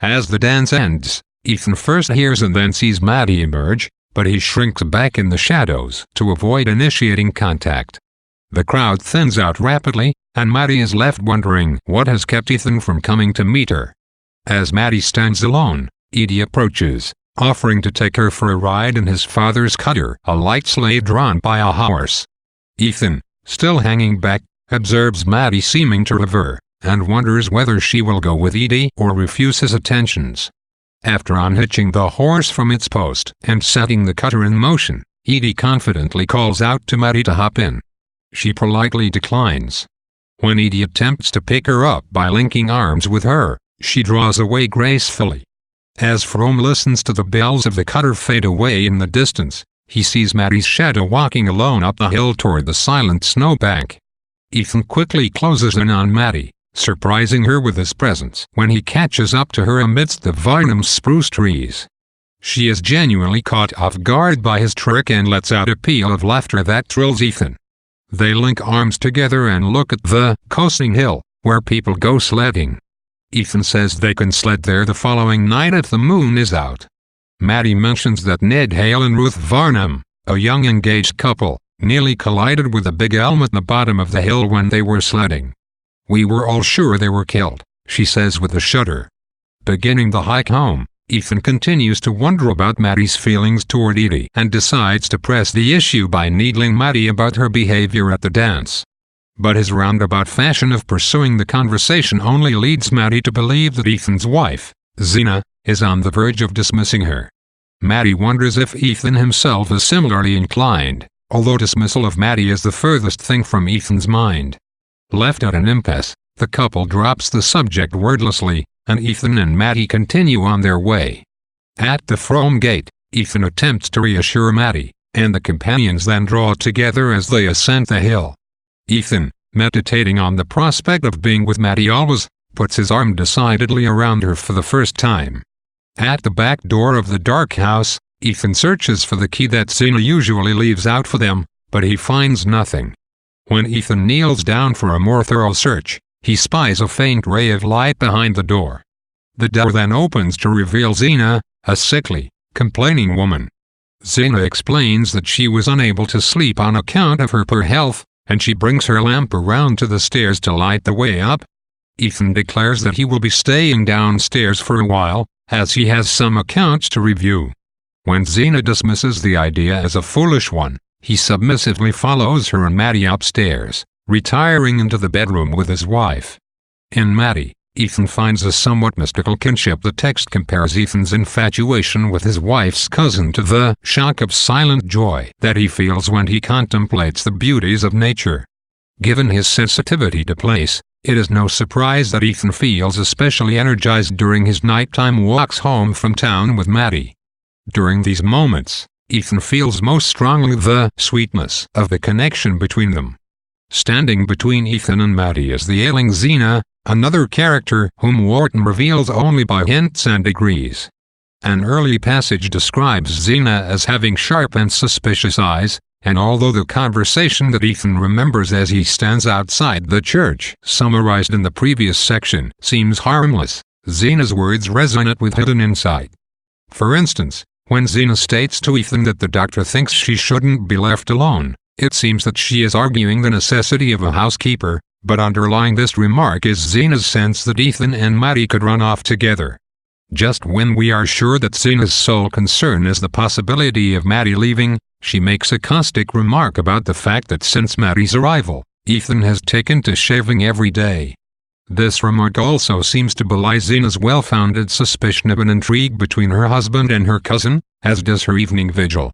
As the dance ends, Ethan first hears and then sees Maddie emerge, but he shrinks back in the shadows to avoid initiating contact. The crowd thins out rapidly, and Maddie is left wondering what has kept Ethan from coming to meet her. As Maddie stands alone, Edie approaches, offering to take her for a ride in his father's cutter, a light sleigh drawn by a horse. Ethan, still hanging back, observes Maddie seeming to revere, and wonders whether she will go with Edie or refuse his attentions. After unhitching the horse from its post and setting the cutter in motion, Edie confidently calls out to Maddie to hop in. She politely declines. When Edie attempts to pick her up by linking arms with her, she draws away gracefully. As Frome listens to the bells of the cutter fade away in the distance, he sees Maddie's shadow walking alone up the hill toward the silent snowbank. Ethan quickly closes in on Maddie, surprising her with his presence when he catches up to her amidst the Varnum spruce trees. She is genuinely caught off guard by his trick and lets out a peal of laughter that thrills Ethan. They link arms together and look at the coasting hill, where people go sledding. Ethan says they can sled there the following night if the moon is out. Maddie mentions that Ned Hale and Ruth Varnum, a young engaged couple, nearly collided with a big elm at the bottom of the hill when they were sledding. We were all sure they were killed, she says with a shudder. Beginning the hike home, Ethan continues to wonder about Maddie's feelings toward Edie and decides to press the issue by needling Maddie about her behavior at the dance. But his roundabout fashion of pursuing the conversation only leads Maddie to believe that Ethan's wife, Zena, is on the verge of dismissing her. Maddie wonders if Ethan himself is similarly inclined, although dismissal of Maddie is the furthest thing from Ethan's mind. Left at an impasse, the couple drops the subject wordlessly, and Ethan and Maddie continue on their way. At the Frome gate, Ethan attempts to reassure Maddie, and the companions then draw together as they ascend the hill. Ethan, meditating on the prospect of being with Maddie always, puts his arm decidedly around her for the first time. At the back door of the dark house, Ethan searches for the key that Zena usually leaves out for them, but he finds nothing. When Ethan kneels down for a more thorough search, he spies a faint ray of light behind the door. The door then opens to reveal Zena, a sickly, complaining woman. Zena explains that she was unable to sleep on account of her poor health, and she brings her lamp around to the stairs to light the way up. Ethan declares that he will be staying downstairs for a while, as he has some accounts to review. When Zena dismisses the idea as a foolish one, he submissively follows her and Maddie upstairs, retiring into the bedroom with his wife. In Maddie, Ethan finds a somewhat mystical kinship. The text compares Ethan's infatuation with his wife's cousin to the shock of silent joy that he feels when he contemplates the beauties of nature. Given his sensitivity to place, it is no surprise that Ethan feels especially energized during his nighttime walks home from town with Maddie. During these moments, Ethan feels most strongly the sweetness of the connection between them. Standing between Ethan and Maddie is the ailing Zena, another character whom Wharton reveals only by hints and degrees. An early passage describes Zena as having sharp and suspicious eyes, and although the conversation that Ethan remembers as he stands outside the church, summarized in the previous section, seems harmless, Zena's words resonate with hidden insight. For instance, when Zena states to Ethan that the doctor thinks she shouldn't be left alone, it seems that she is arguing the necessity of a housekeeper, but underlying this remark is Zena's sense that Ethan and Maddie could run off together. Just when we are sure that Zena's sole concern is the possibility of Maddie leaving, she makes a caustic remark about the fact that since Maddie's arrival, Ethan has taken to shaving every day. This remark also seems to belie Zena's well-founded suspicion of an intrigue between her husband and her cousin, as does her evening vigil,